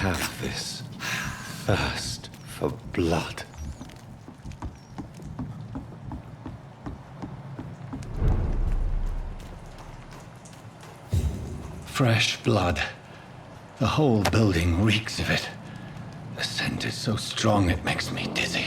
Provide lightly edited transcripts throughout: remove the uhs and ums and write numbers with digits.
have this thirst for blood. Fresh blood. The whole building reeks of it. The scent is so strong it makes me dizzy.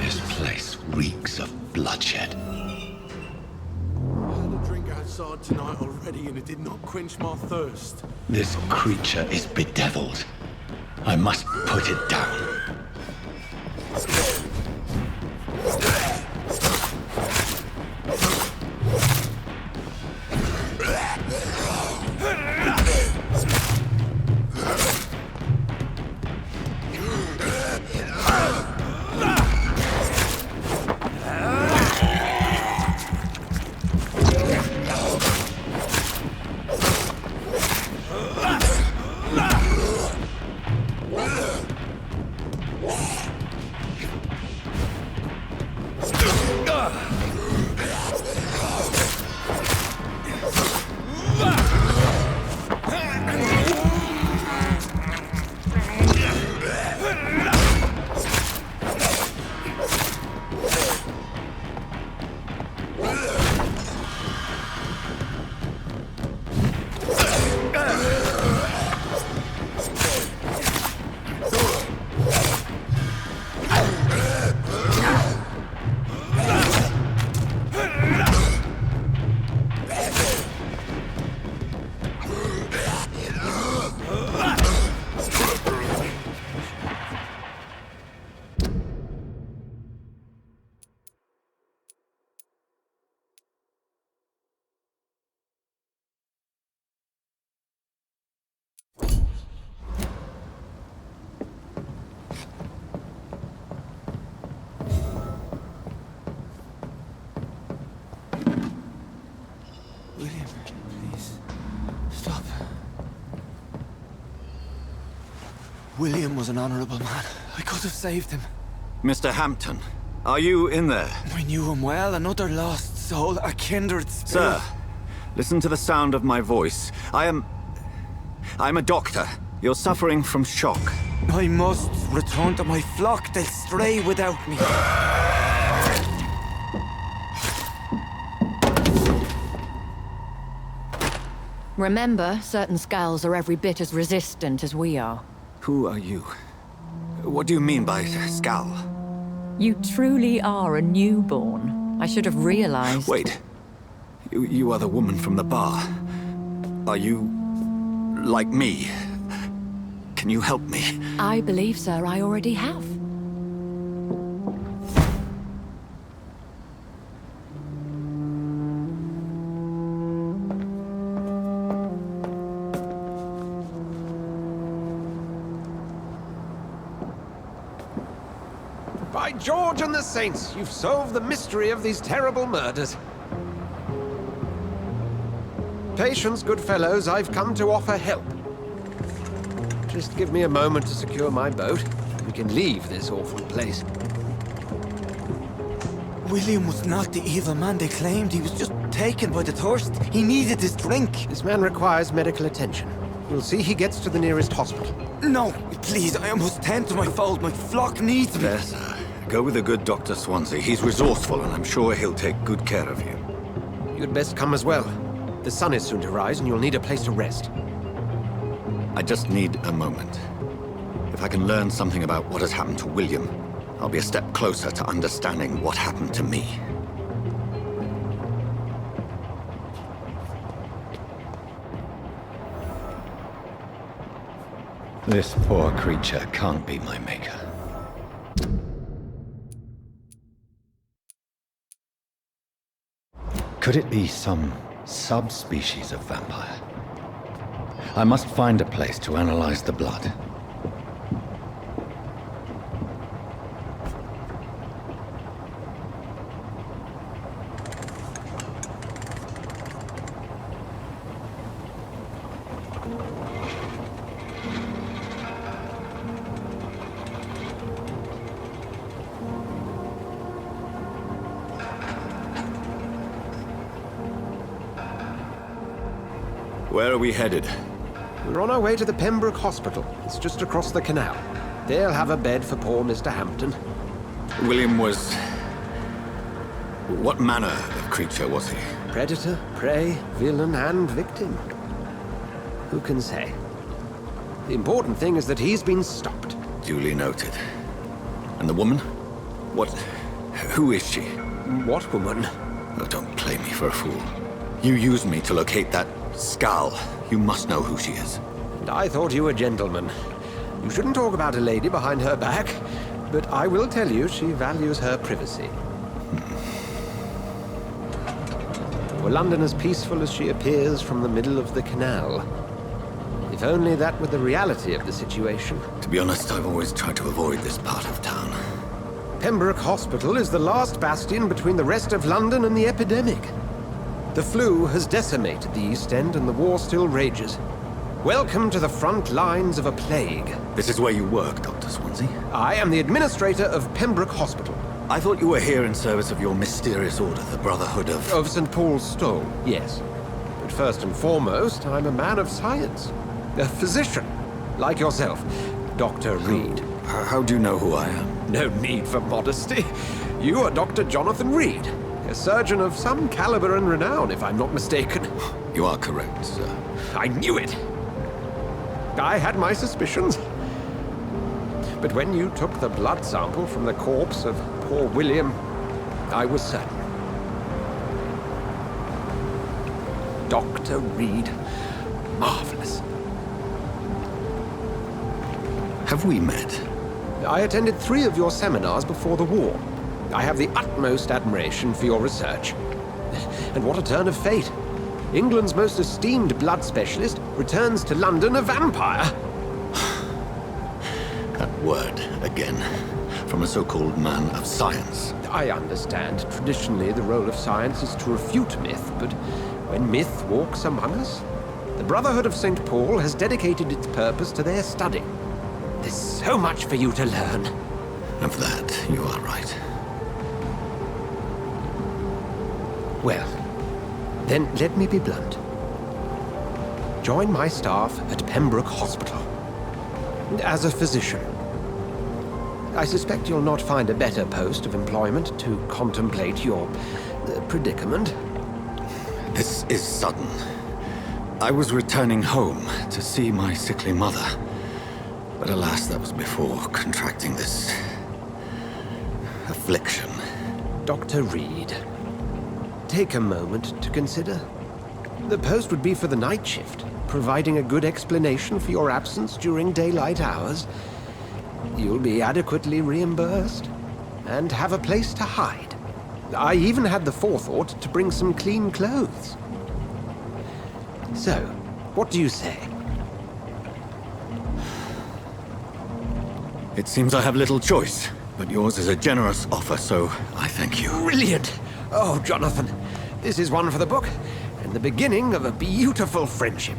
This place reeks of bloodshed. I had a drink outside tonight already and it did not quench my thirst. This creature is bedeviled. I must put it down. William, please, stop. William was an honorable man. I could have saved him. Mr. Hampton, are you in there? I knew him well, another lost soul, a kindred spirit. Sir, listen to the sound of my voice. I'm a doctor. You're suffering from shock. I must return to my flock. They'll stray without me. Remember, certain skulls are every bit as resistant as we are. Who are you? What do you mean by Skal? You truly are a newborn. I should have realized. Wait. You are the woman from the bar. Are you... like me? Can you help me? I believe, sir, I already have. By George and the Saints, you've solved the mystery of these terrible murders. Patience, good fellows, I've come to offer help. Just give me a moment to secure my boat. We can leave this awful place. William was not the evil man they claimed. He was just taken by the thirst. He needed his drink. This man requires medical attention. We'll see he gets to the nearest hospital. No, please, I must tend to my fold. My flock needs me. There, sir. Go with the good Dr. Swansea. He's resourceful, and I'm sure he'll take good care of you. You'd best come as well. The sun is soon to rise, and you'll need a place to rest. I just need a moment. If I can learn something about what has happened to William, I'll be a step closer to understanding what happened to me. This poor creature can't be my maker. Could it be some subspecies of vampire? I must find a place to analyze the blood. Where are we headed? We're on our way to the Pembroke Hospital. It's just across the canal. They'll have a bed for poor Mr. Hampton. William was... What manner of creature was he? Predator, prey, villain, and victim. Who can say? The important thing is that he's been stopped. Duly noted. And the woman? What... Who is she? What woman? Oh, don't play me for a fool. You used me to locate that skull. You must know who she is. And I thought you a gentleman. You shouldn't talk about a lady behind her back, but I will tell you she values her privacy. Were London as peaceful as she appears from the middle of the canal? If only that were the reality of the situation. To be honest, I've always tried to avoid this part of town. Pembroke Hospital is the last bastion between the rest of London and the epidemic. The flu has decimated the East End and the war still rages. Welcome to the front lines of a plague. This is where you work, Dr. Swansea? I am the administrator of Pembroke Hospital. I thought you were here in service of your mysterious order, the Brotherhood of... Of St. Paul's Stole, yes. But first and foremost, I'm a man of science. A physician, like yourself, Dr. Reed. How do you know who I am? No need for modesty. You are Dr. Jonathan Reed, a surgeon of some caliber and renown, if I'm not mistaken. You are correct, sir. I knew it. I had my suspicions. But when you took the blood sample from the corpse of poor William, I was certain. Dr. Reed. Marvelous. Have we met? I attended 3 of your seminars before the war. I have the utmost admiration for your research. And what a turn of fate. England's most esteemed blood specialist returns to London a vampire. That word, again. From a so-called man of science. I understand. Traditionally, the role of science is to refute myth, but when myth walks among us, the Brotherhood of St. Paul has dedicated its purpose to their study. There's so much for you to learn. Of that, you are right. Well, then let me be blunt. Join my staff at Pembroke Hospital. As a physician. I suspect you'll not find a better post of employment to contemplate your predicament. This is sudden. I was returning home to see my sickly mother. But alas, that was before contracting this... affliction. Dr. Reed, take a moment to consider. The post would be for the night shift, providing a good explanation for your absence during daylight hours. You'll be adequately reimbursed, and have a place to hide. I even had the forethought to bring some clean clothes. So, what do you say? It seems I have little choice, but yours is a generous offer, so I thank you. Brilliant! Oh, Jonathan, this is one for the book, and the beginning of a beautiful friendship.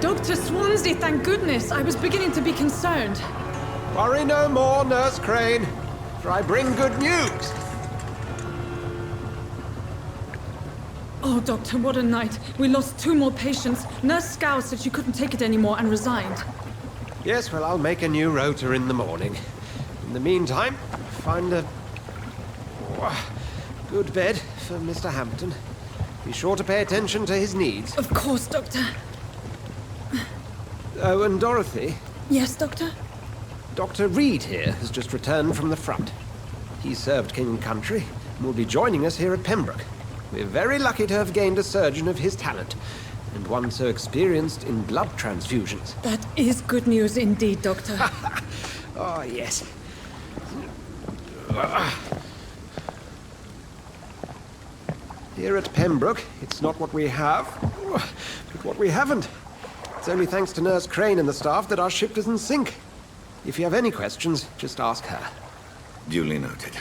Dr. Swansea, thank goodness. I was beginning to be concerned. Worry no more, Nurse Crane, for I bring good news. Oh, Doctor, what a night. We lost 2 more patients. Nurse Scow said she couldn't take it anymore and resigned. Yes, well, I'll make a new rota in the morning. In the meantime, find a good bed for Mr. Hampton. Be sure to pay attention to his needs. Of course, Doctor. Oh, and Dorothy, Yes, Doctor? Dr. Reed here has just returned from the front. He served King and Country and will be joining us here at Pembroke. We're very lucky to have gained a surgeon of his talent, and one so experienced in blood transfusions. That is good news indeed, Doctor. Oh, yes. Here at Pembroke, it's not what we have, but what we haven't. It's only thanks to Nurse Crane and the staff that our ship doesn't sink. If you have any questions, just ask her. Duly noted.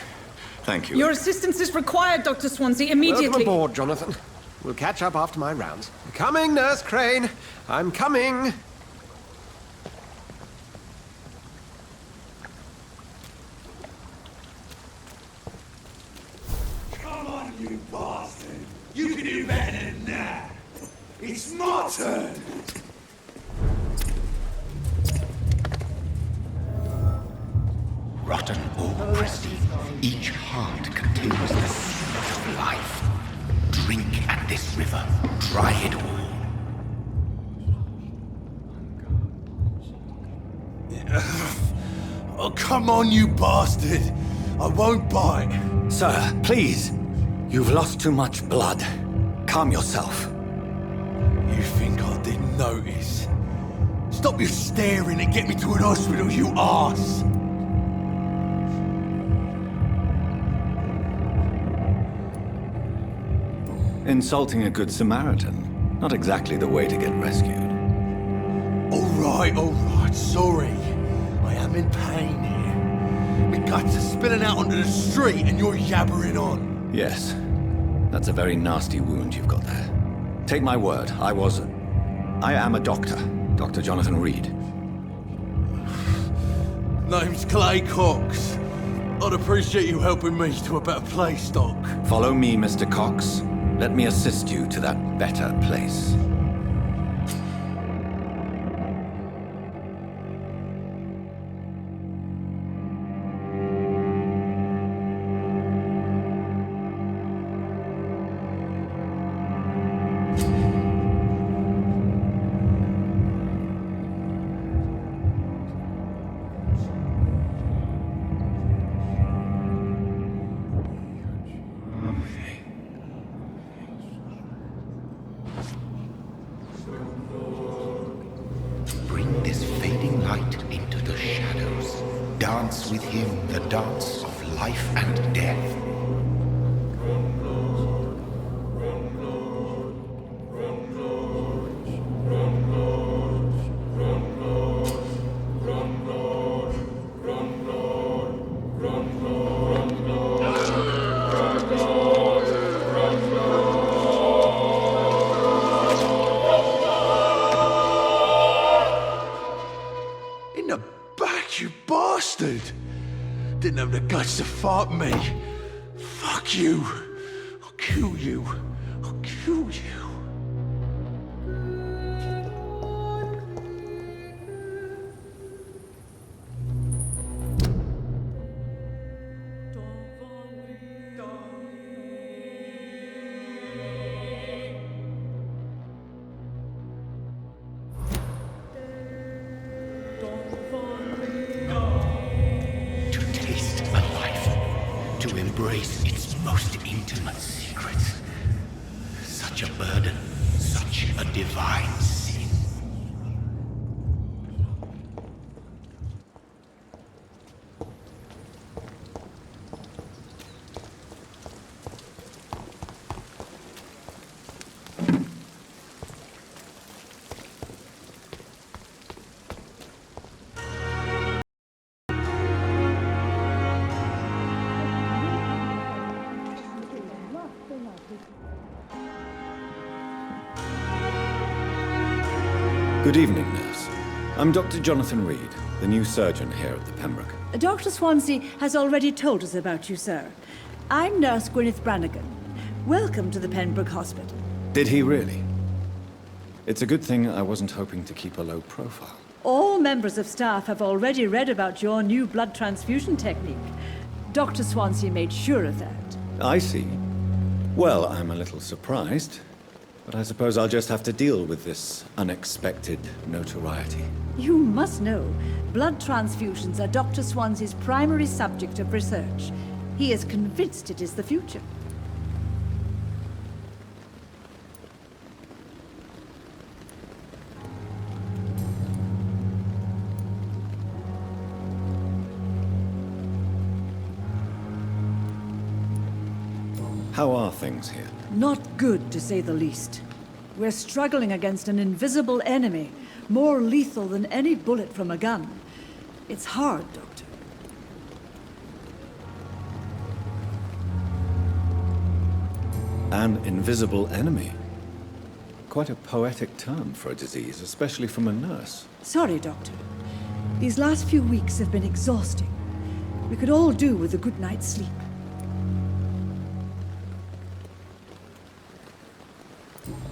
Thank you. Your assistance is required, Dr. Swansea, immediately. Welcome aboard, Jonathan. We'll catch up after my rounds. Coming, Nurse Crane. I'm coming. Come on, you bastard! You can do better than that! It's my turn! Rotten or crusty, each heart contains the seed of life. Drink at this river, try it all. Oh, come on, you bastard! I won't bite! Sir, please. You've lost too much blood. Calm yourself. You think I didn't notice? Stop your staring and get me to an hospital, you arse! Insulting a good Samaritan. Not exactly the way to get rescued. All right, sorry. I am in pain here. My guts are spilling out onto the street and you're yabbering on. Yes. That's a very nasty wound you've got there. Take my word, I am a doctor. Dr. Jonathan Reed. Name's Clay Cox. I'd appreciate you helping me to a better place, Doc. Follow me, Mr. Cox. Let me assist you to that better place. Bring this fading light into the shadows. Dance with him the dance of life and death. In the back, you bastard! Didn't have the guts to fuck me. Fuck you. I'll kill you. I'll kill you. To taste a life, to embrace its most intimate secrets. Such a burden, such a divine sin. Good evening, nurse. I'm Dr. Jonathan Reed, the new surgeon here at the Pembroke. Dr. Swansea has already told us about you, sir. I'm Nurse Gwyneth Brannigan. Welcome to the Pembroke Hospital. Did he really? It's a good thing I wasn't hoping to keep a low profile. All members of staff have already read about your new blood transfusion technique. Dr. Swansea made sure of that. I see. Well, I'm a little surprised, but I suppose I'll just have to deal with this unexpected notoriety. You must know, blood transfusions are Dr. Swansea's primary subject of research. He is convinced it is the future. How are things here? Not good, to say the least. We're struggling against an invisible enemy, More lethal than any bullet from a gun. It's hard, Doctor. An invisible enemy. Quite a poetic term for a disease, especially from a nurse. Sorry, Doctor. These last few weeks have been exhausting. We could all do with a good night's sleep.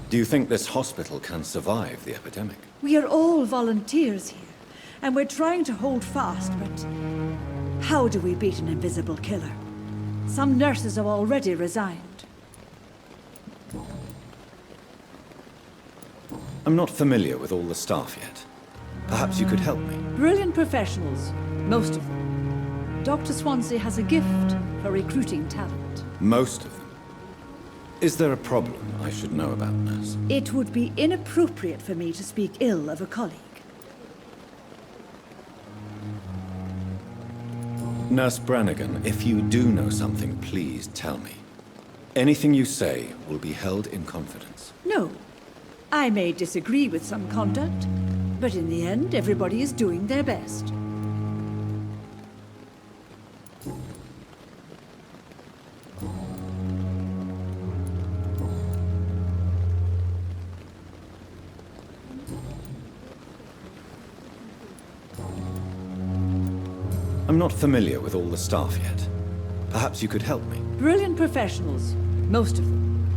Do you think this hospital can survive the epidemic? We are all volunteers here, and we're trying to hold fast, but how do we beat an invisible killer? Some nurses have already resigned. I'm not familiar with all the staff yet. Perhaps you could help me. Brilliant professionals, most of them. Dr. Swansea has a gift for recruiting talent. Most of them. Is there a problem I should know about, nurse? It would be inappropriate for me to speak ill of a colleague. Nurse Brannigan, if you do know something, please tell me. Anything you say will be held in confidence. No. I may disagree with some conduct, but in the end, everybody is doing their best. I'm not familiar with all the staff yet. Perhaps you could help me. Brilliant professionals, most of them.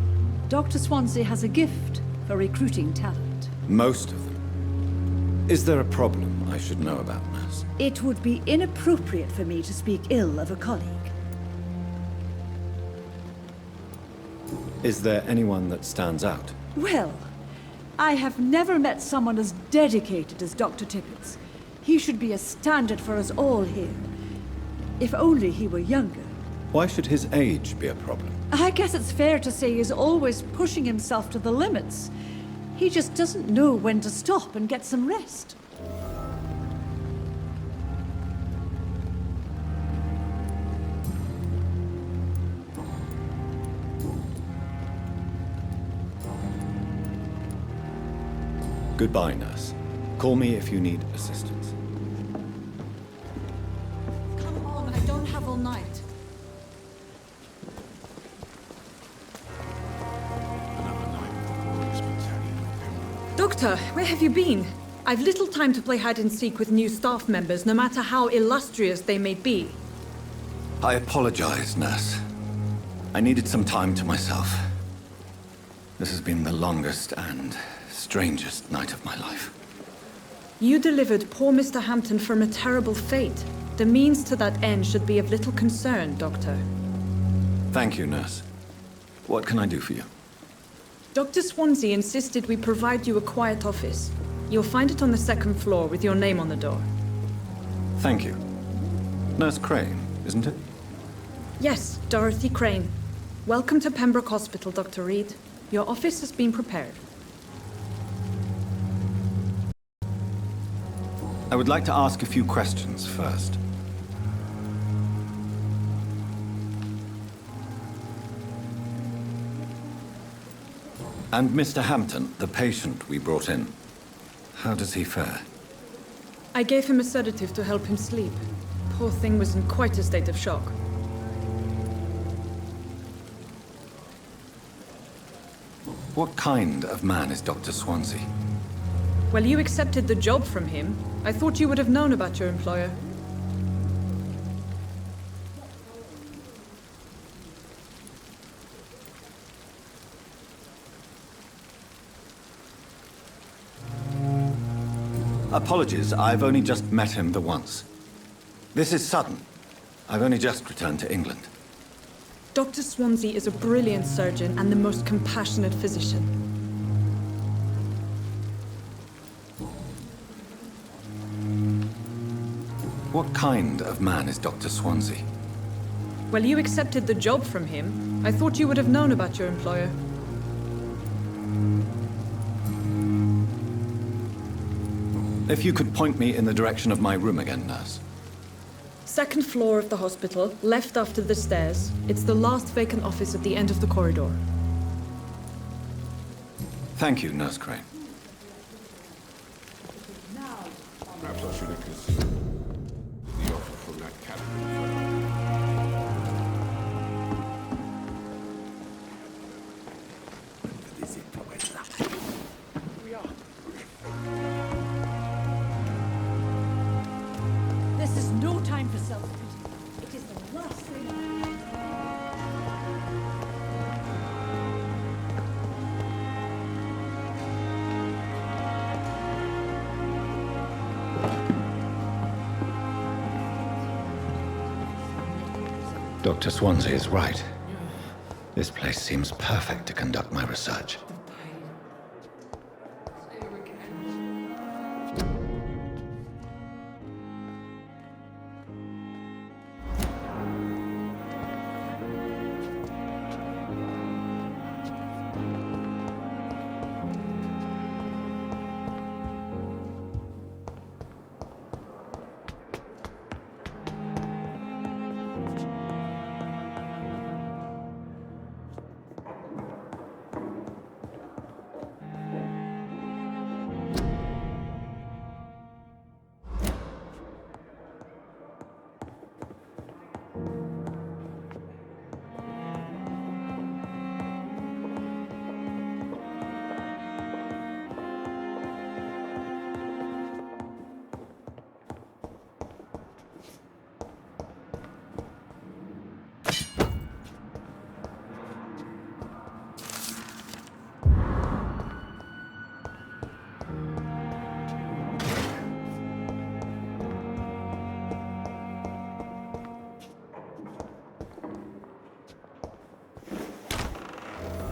Dr. Swansea has a gift for recruiting talent. Most of them. Is there a problem I should know about, nurse? It would be inappropriate for me to speak ill of a colleague. Is there anyone that stands out? Well, I have never met someone as dedicated as Dr. Tippett's. He should be a standard for us all here. If only he were younger. Why should his age be a problem? I guess it's fair to say he's always pushing himself to the limits. He just doesn't know when to stop and get some rest. Goodbye, nurse. Call me if you need assistance. Come on, I don't have all night. Doctor, where have you been? I've little time to play hide and seek with new staff members, no matter how illustrious they may be. I apologize, nurse. I needed some time to myself. This has been the longest and strangest night of my life. You delivered poor Mr. Hampton from a terrible fate. The means to that end should be of little concern, Doctor. Thank you, nurse. What can I do for you? Dr. Swansea insisted we provide you a quiet office. You'll find it on the second floor with your name on the door. Thank you. Nurse Crane, isn't it? Yes, Dorothy Crane. Welcome to Pembroke Hospital, Dr. Reed. Your office has been prepared. I would like to ask a few questions first. And Mr. Hampton, the patient we brought in, how does he fare? I gave him a sedative to help him sleep. Poor thing was in quite a state of shock. What kind of man is Dr. Swansea? Well, you accepted the job from him. I thought you would have known about your employer. Apologies, I've only just met him the once. This is sudden. I've only just returned to England. Dr. Swansea is a brilliant surgeon and the most compassionate physician. What kind of man is Dr. Swansea? Well, you accepted the job from him. I thought you would have known about your employer. If you could point me in the direction of my room again, nurse. Second floor of the hospital, left after the stairs. It's the last vacant office at the end of the corridor. Thank you, Nurse Crane. should have considered the offer from that captain. This is no time for self-pity. It is the last thing. Dr. Swansea is right. This place seems perfect to conduct my research.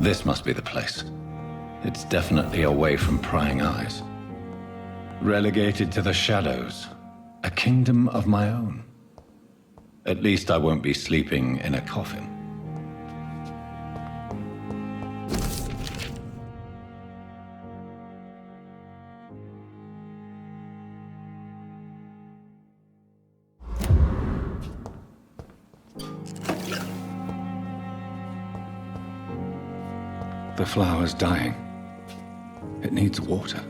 This must be the place. It's definitely away from prying eyes. Relegated to the shadows. A kingdom of my own. At least I won't be sleeping in a coffin. The flower's dying. It needs water.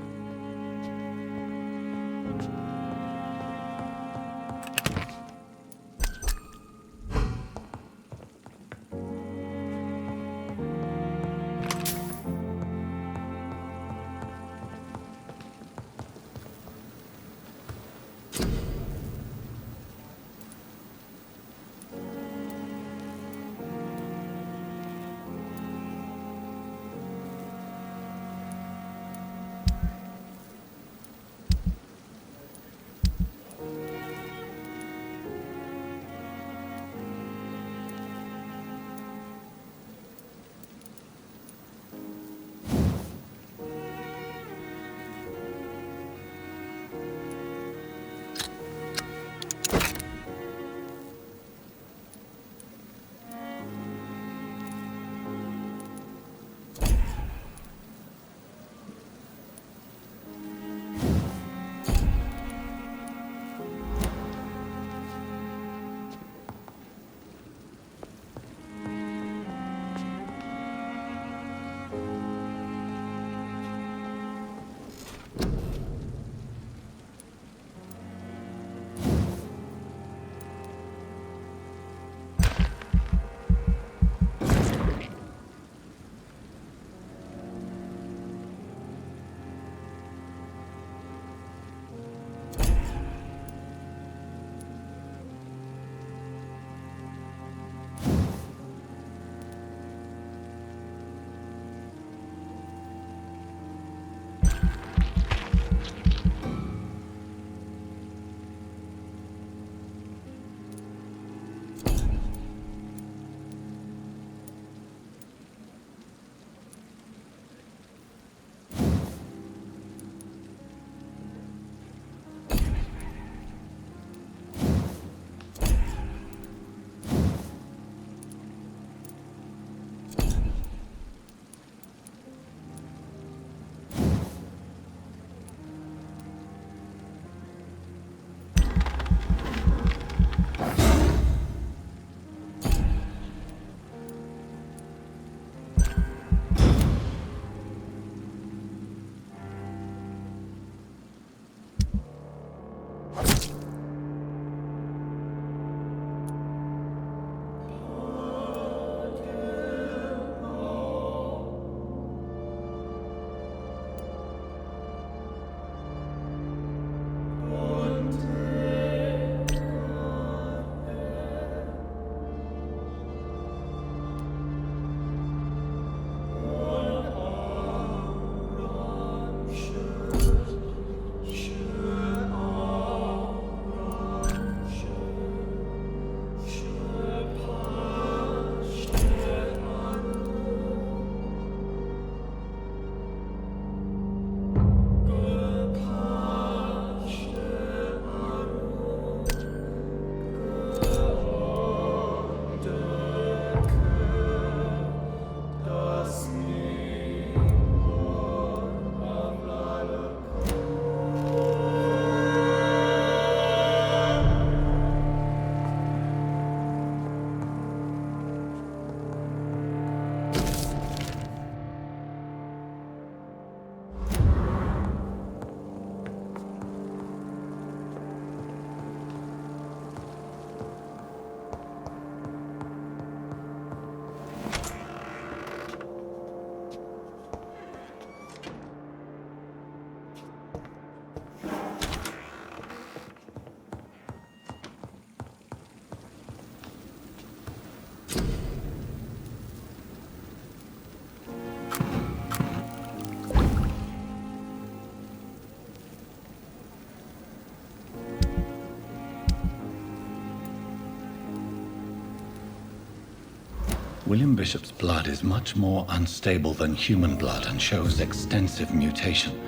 William Bishop's blood is much more unstable than human blood and shows extensive mutation.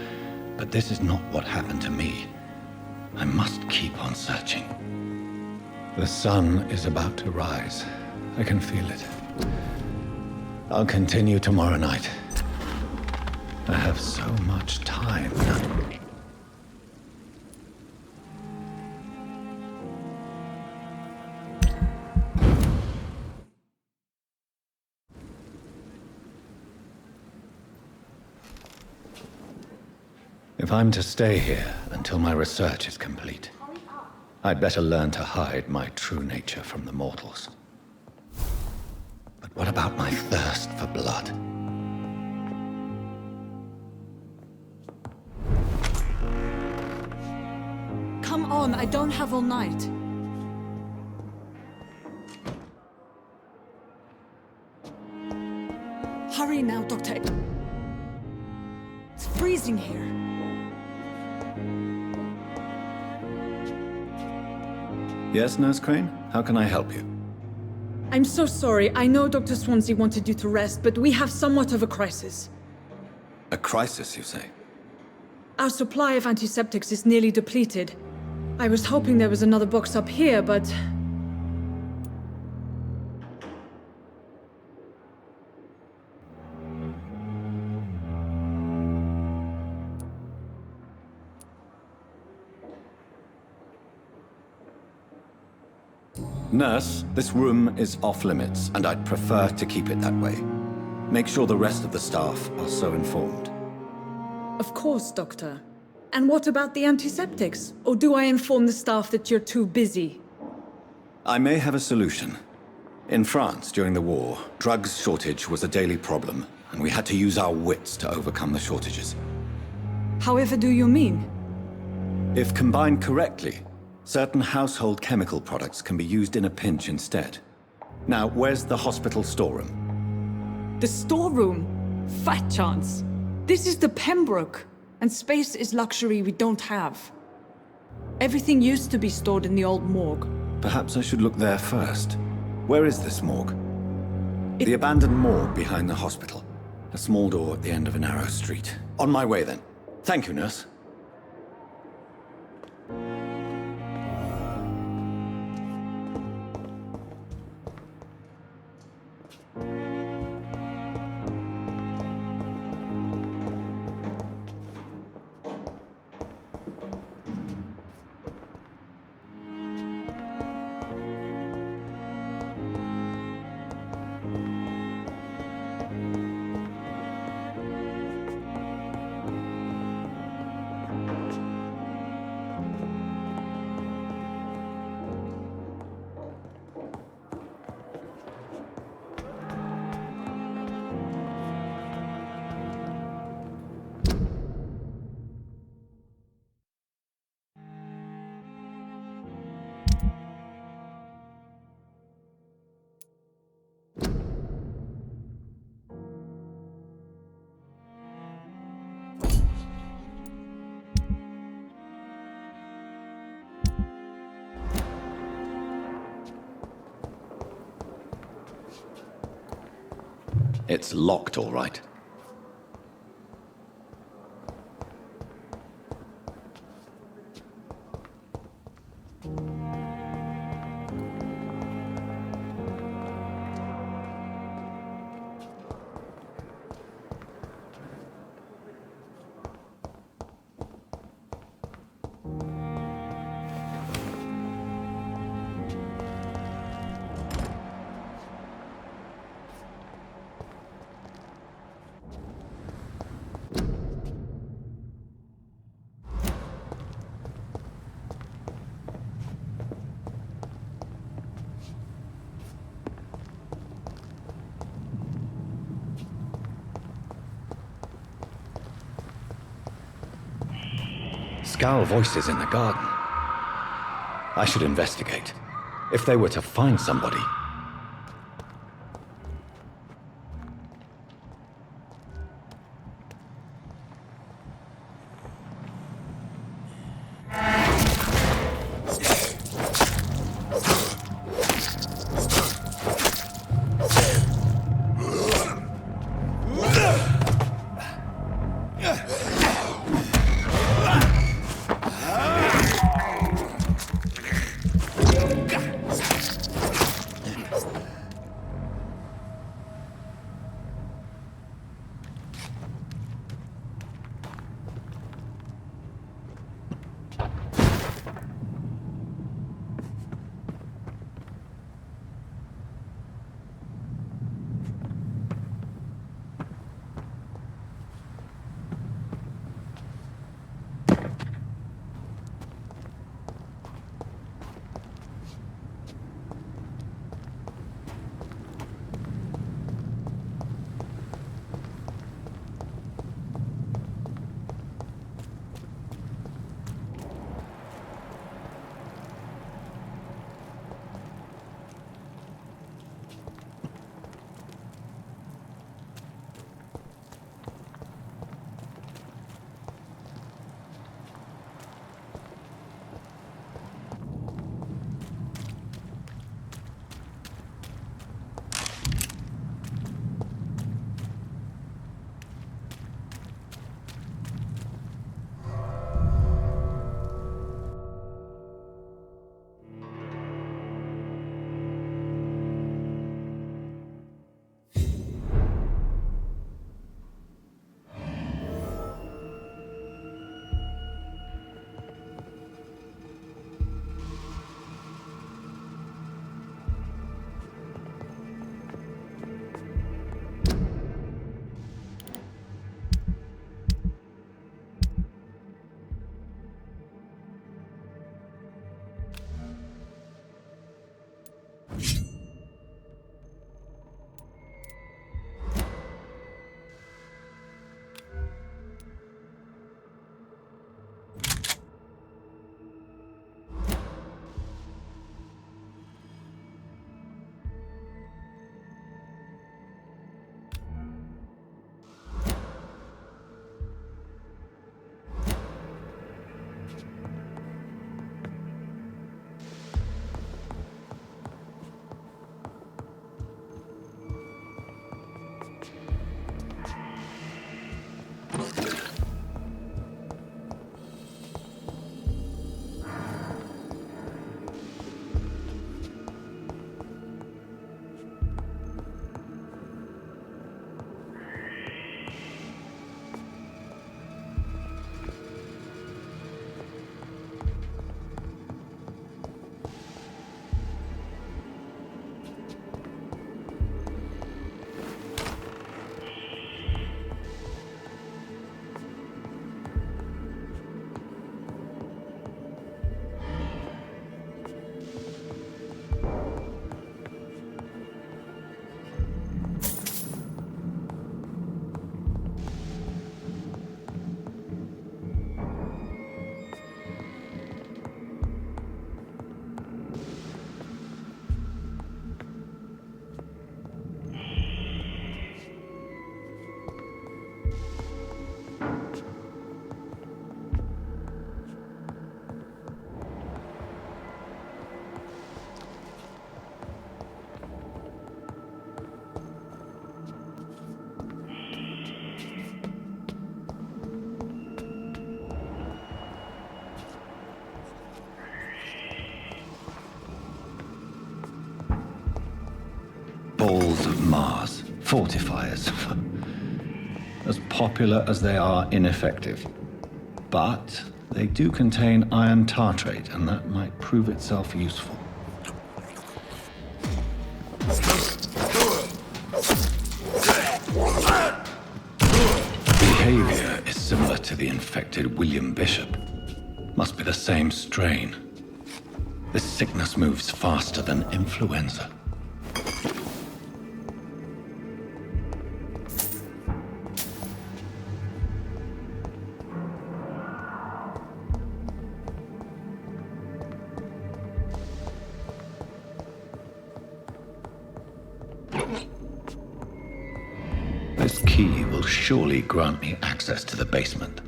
But this is not what happened to me. I must keep on searching. The sun is about to rise. I can feel it. I'll continue tomorrow night. I have so much time now. If I'm to stay here until my research is complete, I'd better learn to hide my true nature from the mortals. But what about my thirst for blood? Come on, I don't have all night. Hurry now, Doctor. It's freezing here. Yes, Nurse Crane? How can I help you? I'm so sorry. I know Dr. Swansea wanted you to rest, but we have somewhat of a crisis. A crisis, you say? Our supply of antiseptics is nearly depleted. I was hoping there was another box up here, but... Nurse, this room is off-limits, and I'd prefer to keep it that way. Make sure the rest of the staff are so informed. Of course, Doctor. And what about the antiseptics? Or do I inform the staff that you're too busy? I may have a solution. In France, during the war, drugs shortage was a daily problem, and we had to use our wits to overcome the shortages. However do you mean? If combined correctly, certain household chemical products can be used in a pinch instead. Now, where's the hospital storeroom? The storeroom? Fat chance. This is the Pembroke, and space is luxury we don't have. Everything used to be stored in the old morgue. Perhaps I should look there first. Where is this morgue? The abandoned morgue behind the hospital. A small door at the end of a narrow street. On my way then. Thank you, nurse. It's locked, all right. Scowl voices in the garden. I should investigate. If they were to find somebody... Mars, fortifiers. As popular as they are ineffective. But they do contain iron tartrate, and that might prove itself useful. Behavior is similar to the infected William Bishop. Must be the same strain. This sickness moves faster than influenza. This key will surely grant me access to the basement.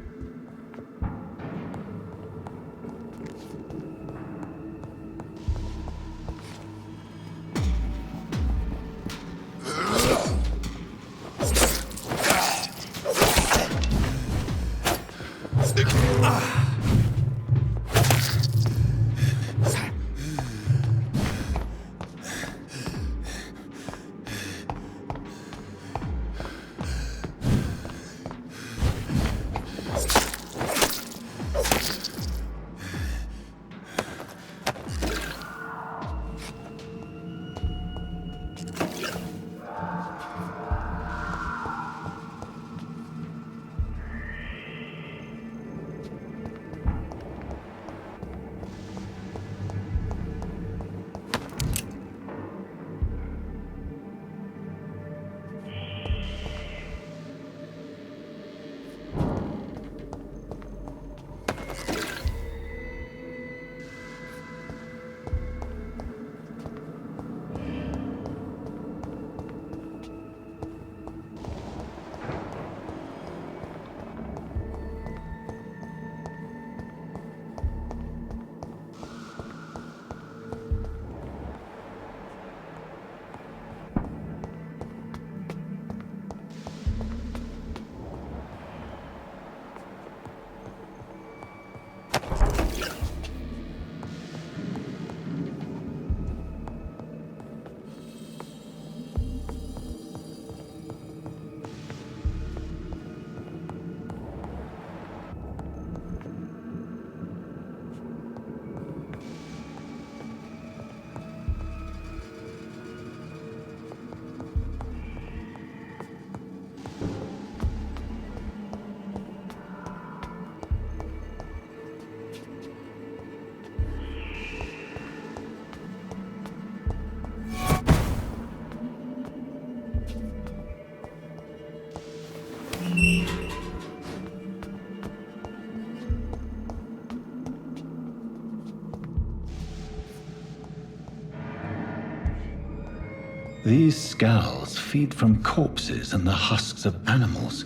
These scowls feed from corpses and the husks of animals.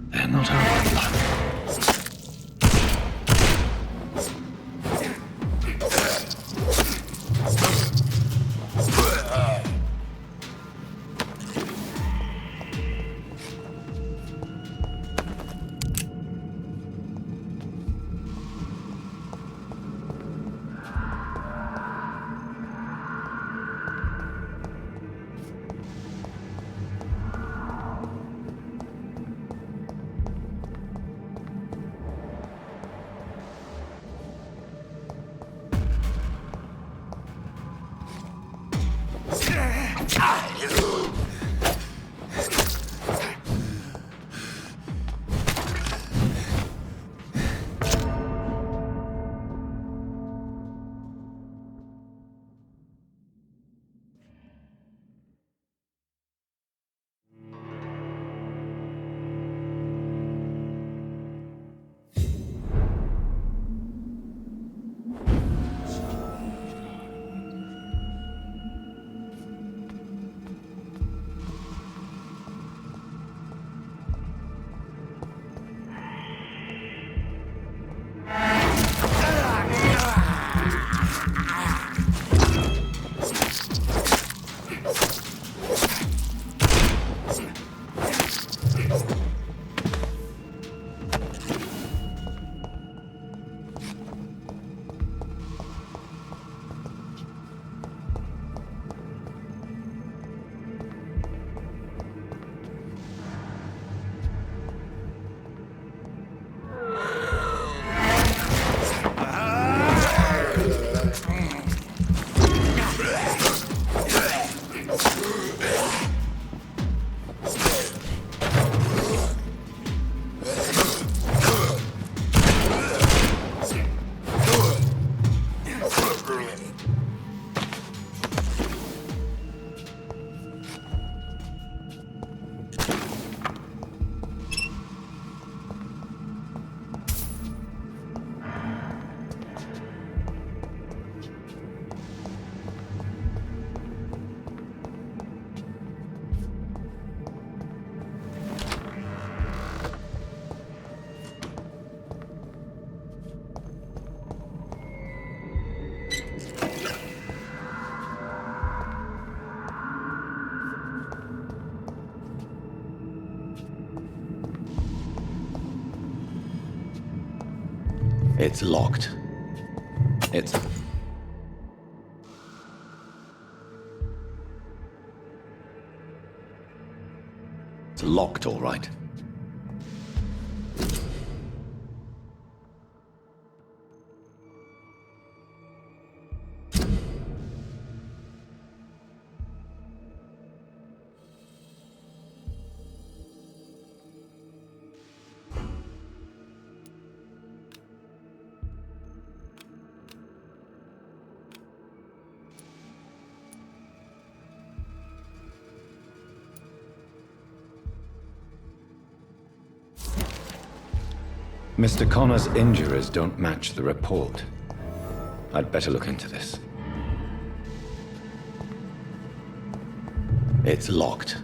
They're not our blood. It's locked. It's locked, all right. Mr. Connor's injuries don't match the report. I'd better look into this. It's locked.